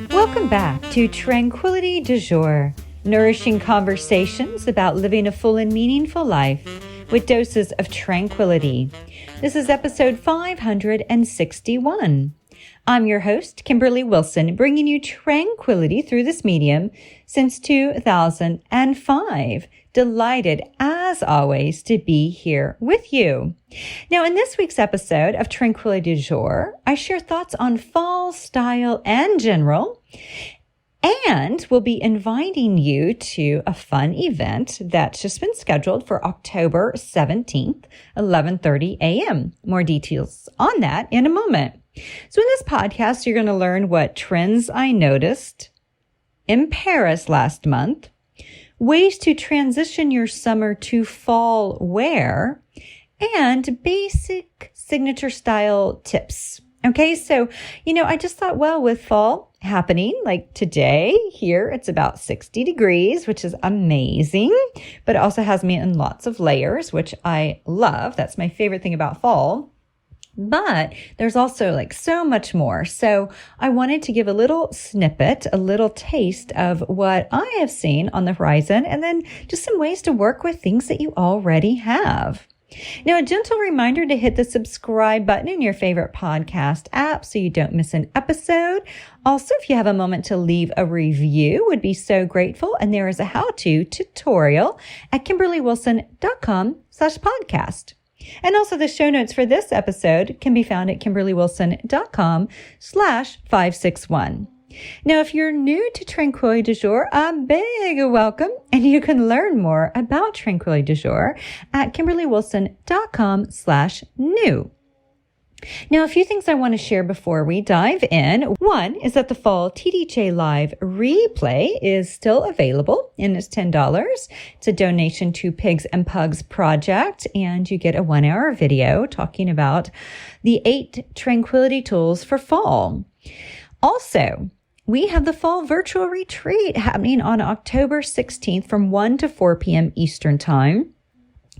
Welcome back to Tranquility du Jour, nourishing conversations about living a full and meaningful life with doses of tranquility. This is episode 561. I'm your host, Kimberly Wilson, bringing you tranquility through this medium since 2005. Delighted, as always, to be here with you. Now, in this week's episode of Tranquility du Jour, I share thoughts on fall style and general, and we'll be inviting you to a fun event that's just been scheduled for October 17th, 11:30 a.m. More details on that in a moment. So in this podcast, you're going to learn what trends I noticed in Paris last month, ways to transition your summer to fall wear, and basic signature style tips. Okay, so, I just thought, well, with fall happening, like today here, it's about 60 degrees, which is amazing, but it also has me in lots of layers, which I love. That's my favorite thing about fall. But there's also so much more. So I wanted to give a little snippet, a little taste of what I have seen on the horizon, and then just some ways to work with things that you already have. Now, a gentle reminder to hit the subscribe button in your favorite podcast app so you don't miss an episode. Also, if you have a moment to leave a review, would be so grateful. And there is a how-to tutorial at kimberlywilson.com/podcast. And also the show notes for this episode can be found at kimberlywilson.com/561. Now, if you're new to Tranquility du Jour, a big welcome, and you can learn more about Tranquility du Jour at kimberlywilson.com/new. Now, a few things I want to share before we dive in. One is that the Fall TDJ Live replay is still available, and it's $10. It's a donation to Pigs and Pugs Project, and you get a 1-hour video talking about the 8 tranquility tools for fall. Also, we have the Fall Virtual Retreat happening on October 16th from 1 to 4 p.m. Eastern Time.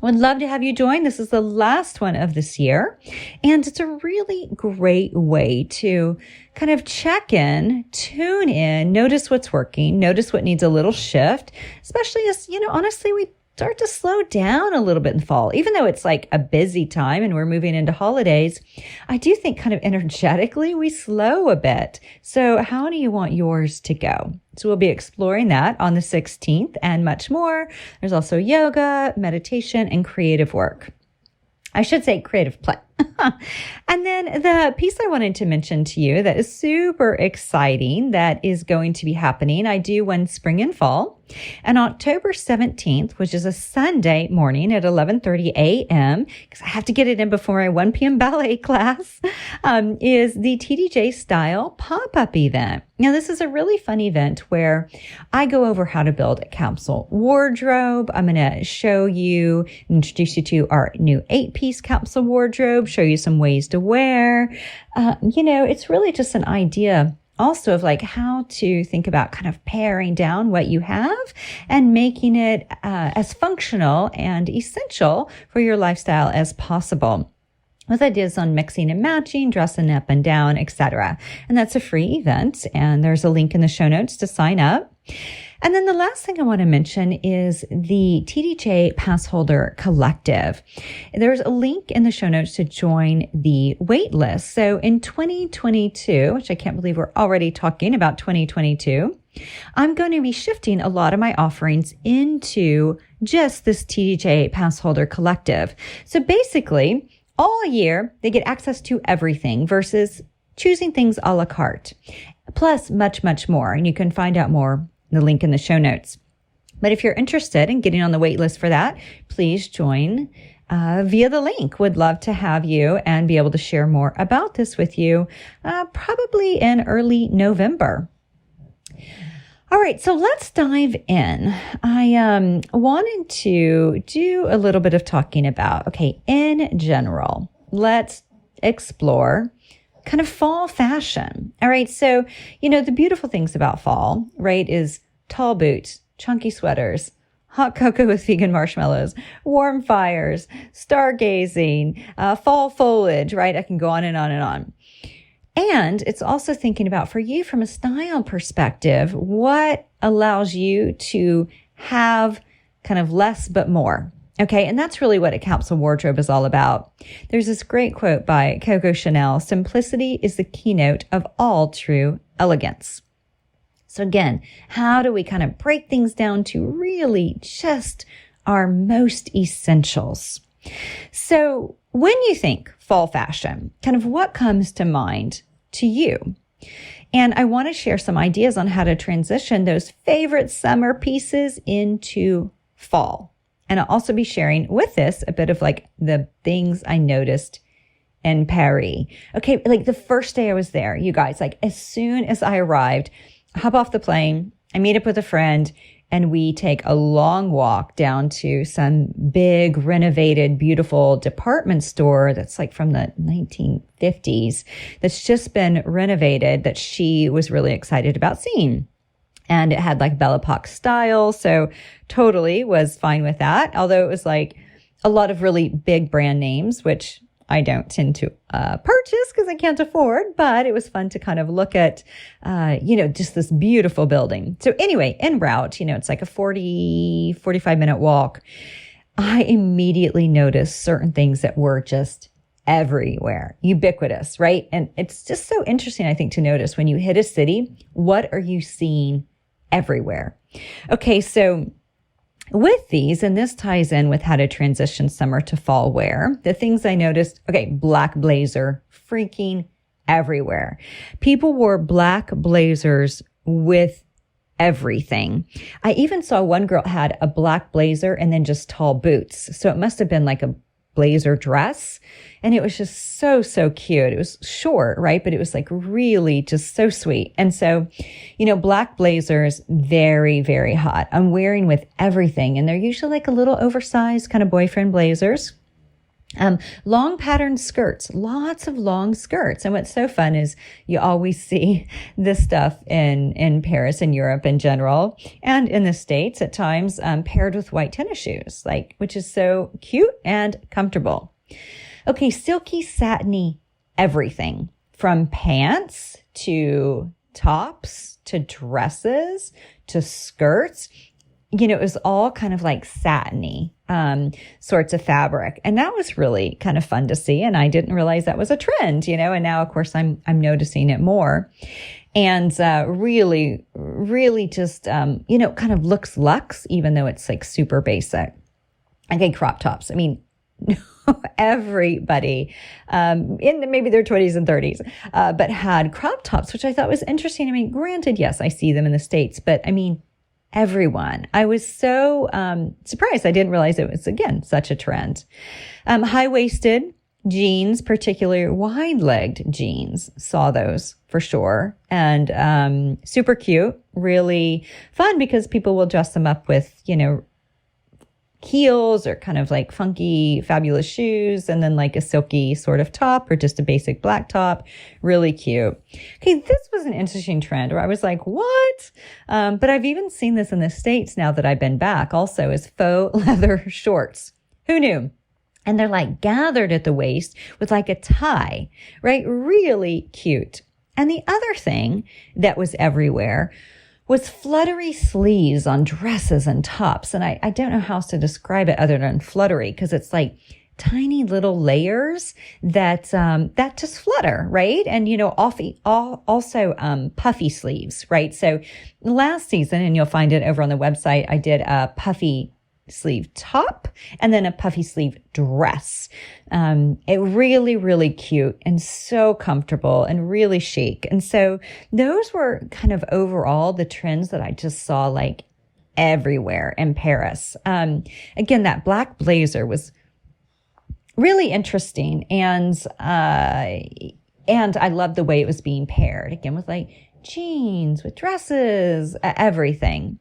Would love to have you join. This is the last one of this year, and it's a really great way to kind of check in, tune in, notice what's working, notice what needs a little shift, especially as, honestly, we start to slow down a little bit in fall. Even though it's a busy time and we're moving into holidays, I do think kind of energetically we slow a bit. So how do you want yours to go? So we'll be exploring that on the 16th and much more. There's also yoga, meditation, and creative work. I should say creative play. And then the piece I wanted to mention to you that is super exciting that is going to be happening. I do one spring and fall. And October 17th, which is a Sunday morning at 11:30 a.m., because I have to get it in before my 1 p.m. ballet class, is the TDJ Style pop-up event. Now, this is a really fun event where I go over how to build a capsule wardrobe. I'm going to show you, introduce you to our new 8-piece capsule wardrobe, show you some ways to wear. It's really just an idea also of how to think about kind of paring down what you have and making it as functional and essential for your lifestyle as possible, with ideas on mixing and matching, dressing up and down, etc. And that's a free event, and there's a link in the show notes to sign up. And then the last thing I want to mention is the TDJ Passholder Collective. There's a link in the show notes to join the waitlist. So in 2022, which I can't believe we're already talking about 2022, I'm going to be shifting a lot of my offerings into just this TDJ Passholder Collective. So basically, all year, they get access to everything versus choosing things a la carte, plus much, much more. And you can find out more in the link in the show notes. But if you're interested in getting on the wait list for that, please join via the link. Would love to have you and be able to share more about this with you, probably in early November. All right, so let's dive in. I wanted to do a little bit of talking about, in general, let's explore kind of fall fashion. All right, so, the beautiful things about fall, right, is tall boots, chunky sweaters, hot cocoa with vegan marshmallows, warm fires, stargazing, fall foliage, right? I can go on and on and on. And it's also thinking about, for you from a style perspective, what allows you to have kind of less but more. Okay, and that's really what a capsule wardrobe is all about. There's this great quote by Coco Chanel: "Simplicity is the keynote of all true elegance." So again, how do we kind of break things down to really just our most essentials? So when you think fall fashion, kind of what comes to mind to you? And I want to share some ideas on how to transition those favorite summer pieces into fall. And I'll also be sharing with this a bit of like the things I noticed in Paris. Okay, like the first day I was there, you guys, like as soon as I arrived, I hop off the plane, I meet up with a friend, and we take a long walk down to some big renovated, beautiful department store that's like from the 1950s that's just been renovated that she was really excited about seeing. And it had like Belle Epoque style, so totally was fine with that. Although it was like a lot of really big brand names, which I don't tend to purchase because I can't afford, but it was fun to kind of look at, just this beautiful building. So anyway, en route, it's like a 45-minute walk. I immediately noticed certain things that were just everywhere, ubiquitous, right? And it's just so interesting, I think, to notice when you hit a city, what are you seeing everywhere? Okay, so with these, and this ties in with how to transition summer to fall wear, the things I noticed, okay, black blazer, freaking everywhere. People wore black blazers with everything. I even saw one girl had a black blazer and then just tall boots. So it must have been like a blazer dress. And it was just so, so cute. It was short, right? But it was like really just so sweet. And so, black blazers, very, very hot. I'm wearing with everything. And they're usually like a little oversized kind of boyfriend blazers. Long patterned skirts, lots of long skirts. And what's so fun is you always see this stuff in Paris and Europe in general, and in the States at times, paired with white tennis shoes, which is so cute and comfortable. Okay. Silky, satiny, everything from pants to tops to dresses to skirts. It was all kind of like satiny sorts of fabric. And that was really kind of fun to see. And I didn't realize that was a trend, and now, of course, I'm noticing it more. And really, really just, kind of looks luxe, even though it's like super basic. Okay, crop tops. I mean, everybody in maybe their 20s and 30s, but had crop tops, which I thought was interesting. I mean, granted, yes, I see them in the States, but I mean, everyone. I was so surprised. I didn't realize it was, again, such a trend. High-waisted jeans, particularly wide-legged jeans, saw those for sure. And super cute, really fun because people will dress them up with, heels or kind of like funky, fabulous shoes, and then like a silky sort of top or just a basic black top. Really cute. Okay, this was an interesting trend where I was like, what? But I've even seen this in the States now that I've been back also, is faux leather shorts. Who knew? And they're like gathered at the waist with like a tie, right? Really cute. And the other thing that was everywhere was fluttery sleeves on dresses and tops. And I don't know how else to describe it other than fluttery, because it's like tiny little layers that just flutter, right? And, also puffy sleeves, right? So last season, and you'll find it over on the website, I did a puffy sleeve top and then a puffy sleeve dress. It really, really cute and so comfortable and really chic. And so those were kind of overall the trends that I just saw like everywhere in Paris. Again, that black blazer was really interesting. And I loved the way it was being paired again with like jeans, with dresses, everything.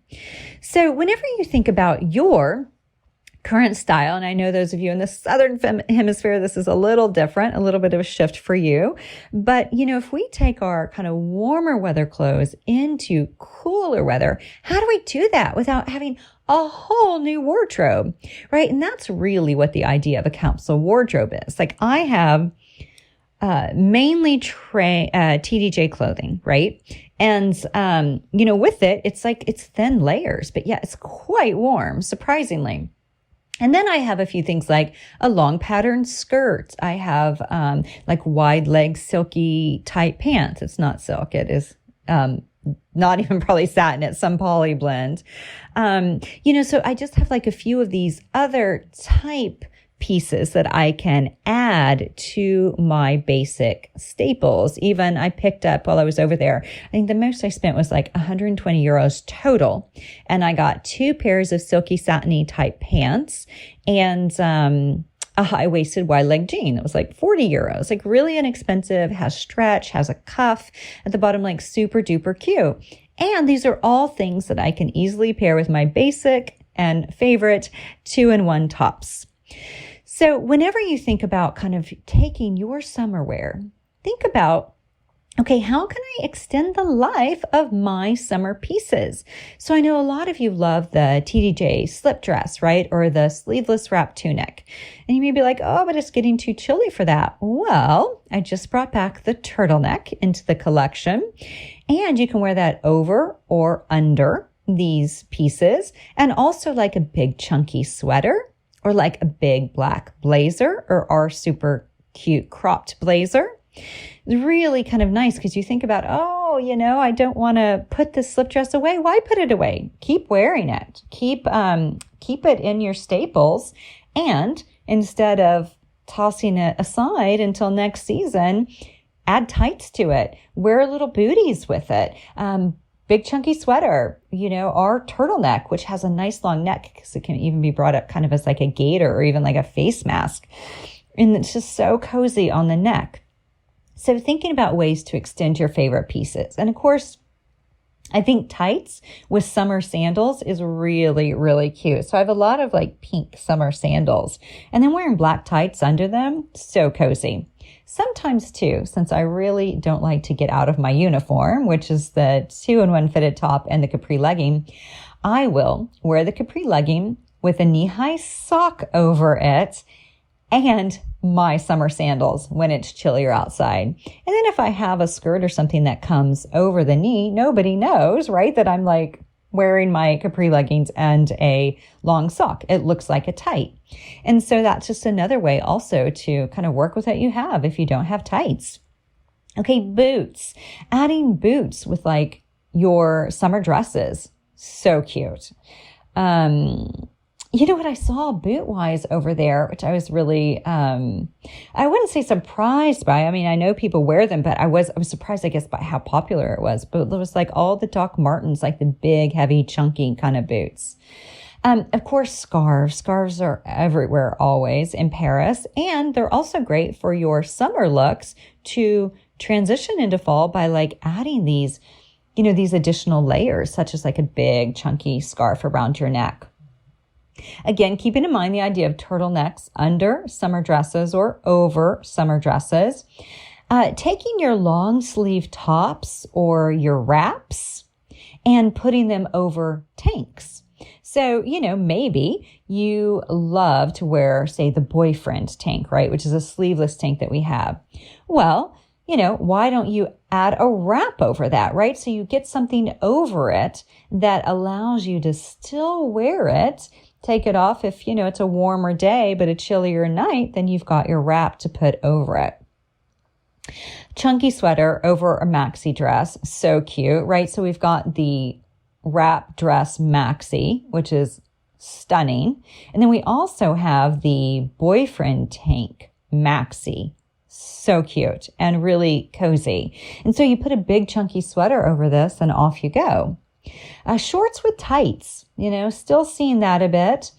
So whenever you think about your current style, and I know those of you in the Southern Hemisphere, this is a little different, a little bit of a shift for you. But, if we take our kind of warmer weather clothes into cooler weather, how do we do that without having a whole new wardrobe, right? And that's really what the idea of a capsule wardrobe is. Like I have mainly TDJ clothing, right? And, with it, it's thin layers, but yeah, it's quite warm, surprisingly. And then I have a few things like a long pattern skirt. I have, like wide leg silky tight pants. It's not silk. It is, not even probably satin. It's some poly blend. So I just have like a few of these other type pieces that I can add to my basic staples. Even I picked up while I was over there, I think the most I spent was like 120 euros total. And I got 2 pairs of silky satiny type pants and, a high-waisted wide-leg jean that was like 40 euros, like really inexpensive, has stretch, has a cuff at the bottom, like super duper cute. And these are all things that I can easily pair with my basic and favorite 2-in-1 tops. So whenever you think about kind of taking your summer wear, think about, okay, how can I extend the life of my summer pieces? So I know a lot of you love the TDJ slip dress, right? Or the sleeveless wrap tunic. And you may be like, oh, but it's getting too chilly for that. Well, I just brought back the turtleneck into the collection. And you can wear that over or under these pieces. And also like a big chunky sweater or like a big black blazer or our super cute cropped blazer. It's really kind of nice because you think about, I don't want to put this slip dress away. Why put it away? Keep wearing it. Keep it in your staples. And instead of tossing it aside until next season, add tights to it. Wear little booties with it. Big chunky sweater, our turtleneck, which has a nice long neck because it can even be brought up kind of as like a gaiter or even like a face mask. And it's just so cozy on the neck. So thinking about ways to extend your favorite pieces. And of course, I think tights with summer sandals is really, really cute. So I have a lot of like pink summer sandals and then wearing black tights under them. So cozy. Sometimes too, since I really don't like to get out of my uniform, which is the 2-in-1 fitted top and the capri legging, I will wear the capri legging with a knee-high sock over it and my summer sandals when it's chillier outside. And then if I have a skirt or something that comes over the knee, nobody knows, right, that I'm like wearing my capri leggings and a long sock. It looks like a tight. And so that's just another way also to kind of work with what you have if you don't have tights. Okay, boots. Adding boots with like your summer dresses. So cute. You know what I saw boot-wise over there, which I was really, I wouldn't say surprised by. I mean, I know people wear them, but I was surprised, I guess, by how popular it was. But it was like all the Doc Martens, like the big, heavy, chunky kind of boots. Of course, scarves. Scarves are everywhere always in Paris. And they're also great for your summer looks to transition into fall by like adding these, these additional layers, such as like a big, chunky scarf around your neck. Again, keeping in mind the idea of turtlenecks under summer dresses or over summer dresses. Taking your long sleeve tops or your wraps and putting them over tanks. So, maybe you love to wear, say, the boyfriend tank, right? Which is a sleeveless tank that we have. Well, why don't you add a wrap over that, right? So you get something over it that allows you to still wear it. Take it off if, it's a warmer day, but a chillier night, then you've got your wrap to put over it. Chunky sweater over a maxi dress. So cute, right? So we've got the wrap dress maxi, which is stunning. And then we also have the boyfriend tank maxi. So cute and really cozy. And so you put a big chunky sweater over this and off you go. Shorts with tights, still seeing that a bit.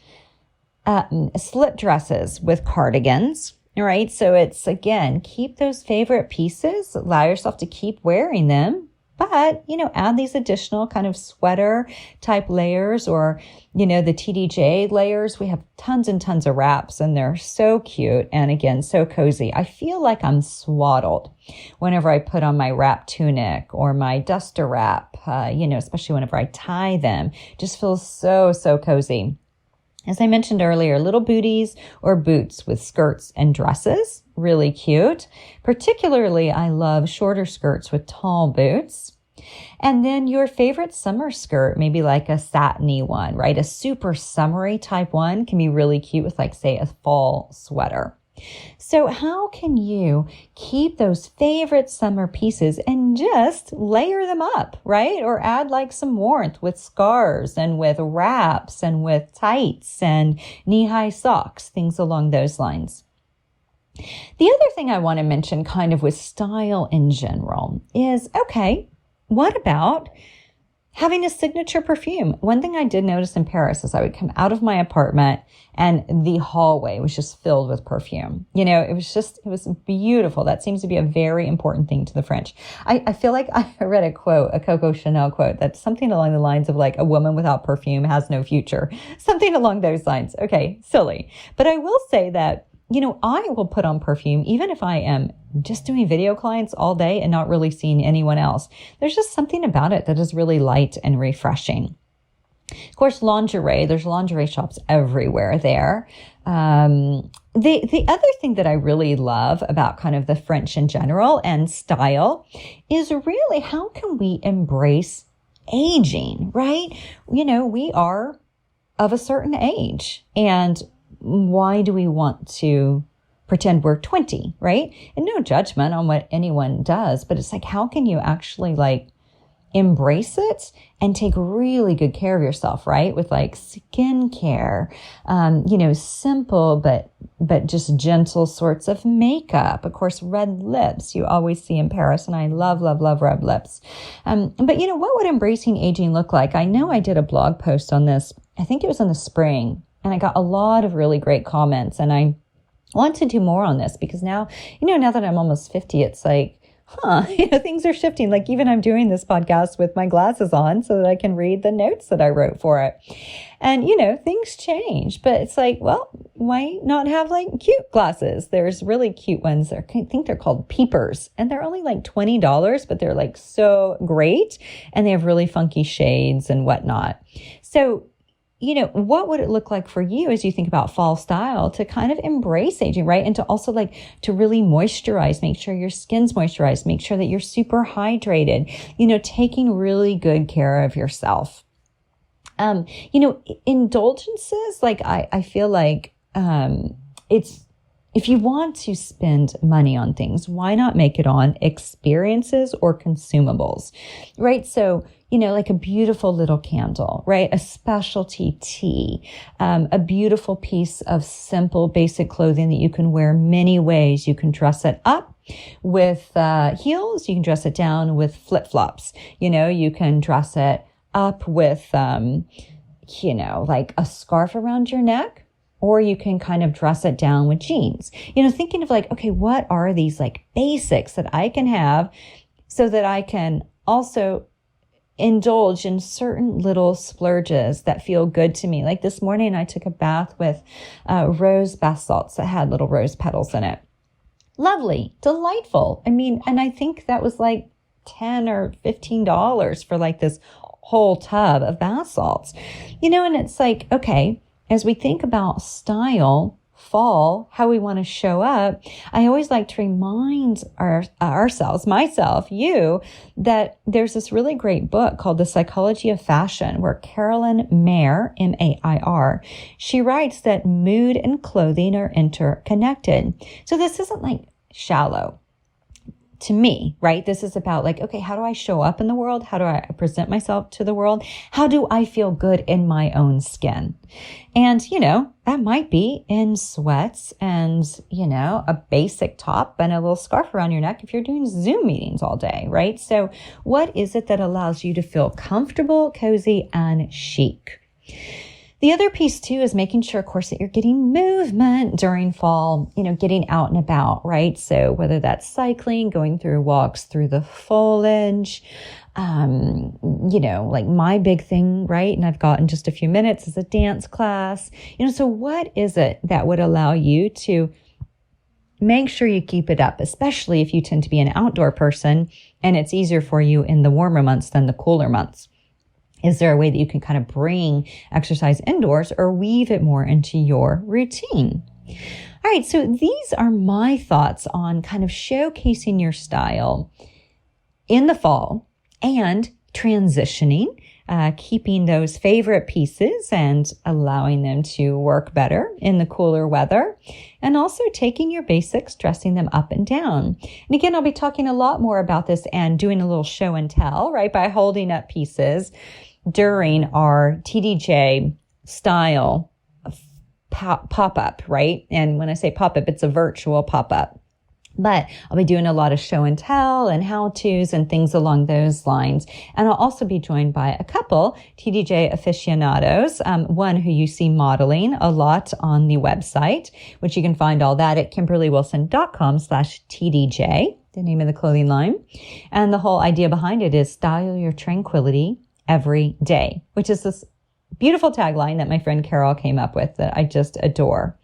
Slip dresses with cardigans, all right? So it's, again, keep those favorite pieces, allow yourself to keep wearing them, but, add these additional kind of sweater type layers or, the TDJ layers. We have tons and tons of wraps and they're so cute. And again, so cozy. I feel like I'm swaddled whenever I put on my wrap tunic or my duster wrap, especially whenever I tie them. Just feels so, so cozy. As I mentioned earlier, little booties or boots with skirts and dresses, really cute. Particularly, I love shorter skirts with tall boots. And then your favorite summer skirt, maybe like a satiny one, right? A super summery type one can be really cute with like, say, a fall sweater. So how can you keep those favorite summer pieces and just layer them up, right? Or add like some warmth with scarves and with wraps and with tights and knee-high socks, things along those lines. The other thing I want to mention kind of with style in general is, okay, what about having a signature perfume? One thing I did notice in Paris is I would come out of my apartment and the hallway was just filled with perfume. You know, it was beautiful. That seems to be a very important thing to the French. I feel like I read a quote, a Coco Chanel quote, that's something along the lines of like, a woman without perfume has no future. Something along those lines. Okay, silly. But I will say that, you know, I will put on perfume even if I am just doing video clients all day and not really seeing anyone else. There's just something about it that is really light and refreshing. Of course, lingerie, there's lingerie shops everywhere there. The other thing that I really love about kind of the French in general and style is really how can we embrace aging, right? You know, we are of a certain age, and why do we want to pretend we're 20, right? And no judgment on what anyone does, but it's like, how can you actually like embrace it and take really good care of yourself, right? With like skincare, you know, simple, but just gentle sorts of makeup. Of course, red lips you always see in Paris. And I love, love, love red lips. But you know, what would embracing aging look like? I know I did a blog post on this. I think it was in the spring, and I got a lot of really great comments, and I want to do more on this because now, you know, now that I'm almost 50, it's like, you know, things are shifting. Like even I'm doing this podcast with my glasses on so that I can read the notes that I wrote for it. And, you know, things change, but it's like, well, why not have like cute glasses? There's really cute ones. I think they're called peepers, and they're only like $20, but they're like so great. And they have really funky shades and whatnot. So, you know, what would it look like for you as you think about fall style to kind of embrace aging, right? And to also like to really moisturize, make sure your skin's moisturized, make sure that you're super hydrated, you know, taking really good care of yourself. You know, indulgences, like I feel like it's, if you want to spend money on things, why not make it on experiences or consumables, right? So, you know, like a beautiful little candle, right? A specialty tea, a beautiful piece of simple, basic clothing that you can wear many ways. You can dress it up with heels. You can dress it down with flip-flops. You know, you can dress it up with, you know, like a scarf around your neck. Or you can kind of dress it down with jeans. You know, thinking of like, okay, what are these like basics that I can have so that I can also indulge in certain little splurges that feel good to me. Like this morning, I took a bath with rose bath salts that had little rose petals in it. Lovely, delightful. I mean, and I think that was like $10 or $15 for like this whole tub of bath salts. You know, and it's like, okay, as we think about style, fall, how we want to show up, I always like to remind ourselves, myself, you, that there's this really great book called The Psychology of Fashion, where Carolyn Mayer, M-A-I-R, she writes that mood and clothing are interconnected. So this isn't like shallow. To me, right? This is about like, okay, how do I show up in the world? How do I present myself to the world? How do I feel good in my own skin? And, you know, that might be in sweats and, you know, a basic top and a little scarf around your neck if you're doing Zoom meetings all day, right? So what is it that allows you to feel comfortable, cozy, and chic? The other piece too is making sure, of course, that you're getting movement during fall, you know, getting out and about, right? So whether that's cycling, going through walks through the foliage, you know, like my big thing, right? And I've got in just a few minutes is a dance class, you know, so what is it that would allow you to make sure you keep it up, especially if you tend to be an outdoor person and it's easier for you in the warmer months than the cooler months? Is there a way that you can kind of bring exercise indoors or weave it more into your routine? All right, so these are my thoughts on kind of showcasing your style in the fall and transitioning, keeping those favorite pieces and allowing them to work better in the cooler weather, and also taking your basics, dressing them up and down. And again, I'll be talking a lot more about this and doing a little show and tell, right, by holding up pieces during our TDJ style pop-up, right? And when I say pop-up, it's a virtual pop-up. But I'll be doing a lot of show and tell and how-tos and things along those lines. And I'll also be joined by a couple TDJ aficionados, one who you see modeling a lot on the website, which you can find all that at KimberlyWilson.com/TDJ, the name of the clothing line. And the whole idea behind it is style your tranquility every day, which is this beautiful tagline that my friend Carol came up with that I just adore.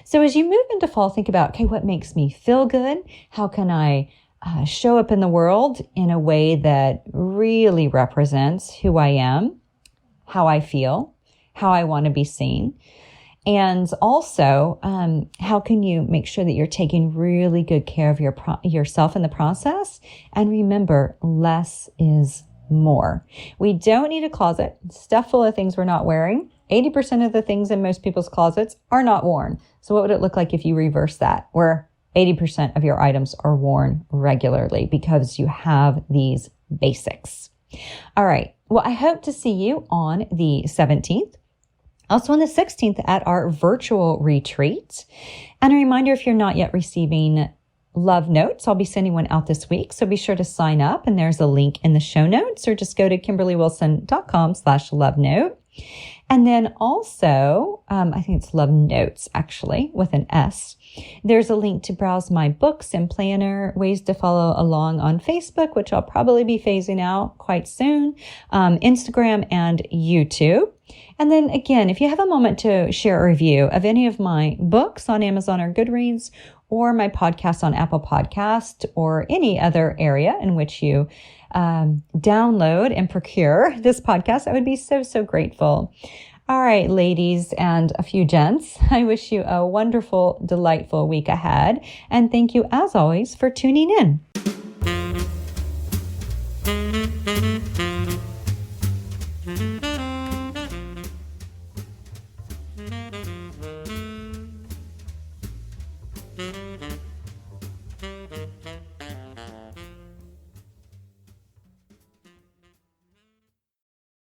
So as you move into fall, think about, okay, what makes me feel good? How can I show up in the world in a way that really represents who I am, how I feel, how I want to be seen? And also, how can you make sure that you're taking really good care of yourself in the process? And remember, less is more. We don't need a closet stuffed full of things we're not wearing. 80% of the things in most people's closets are not worn. So what would it look like if you reverse that, where 80% of your items are worn regularly because you have these basics? All right. Well, I hope to see you on the 17th. Also on the 16th at our virtual retreat. And a reminder, if you're not yet receiving love notes, I'll be sending one out this week. So be sure to sign up, and there's a link in the show notes, or just go to KimberlyWilson.com/love note. And then also, I think it's love notes actually with an S. There's a link to browse my books and planner, ways to follow along on Facebook, which I'll probably be phasing out quite soon, Instagram and YouTube. And then again, if you have a moment to share a review of any of my books on Amazon or Goodreads, or my podcast on Apple Podcast, or any other area in which you download and procure this podcast, I would be so, so grateful. All right, ladies and a few gents, I wish you a wonderful, delightful week ahead. And thank you, as always, for tuning in.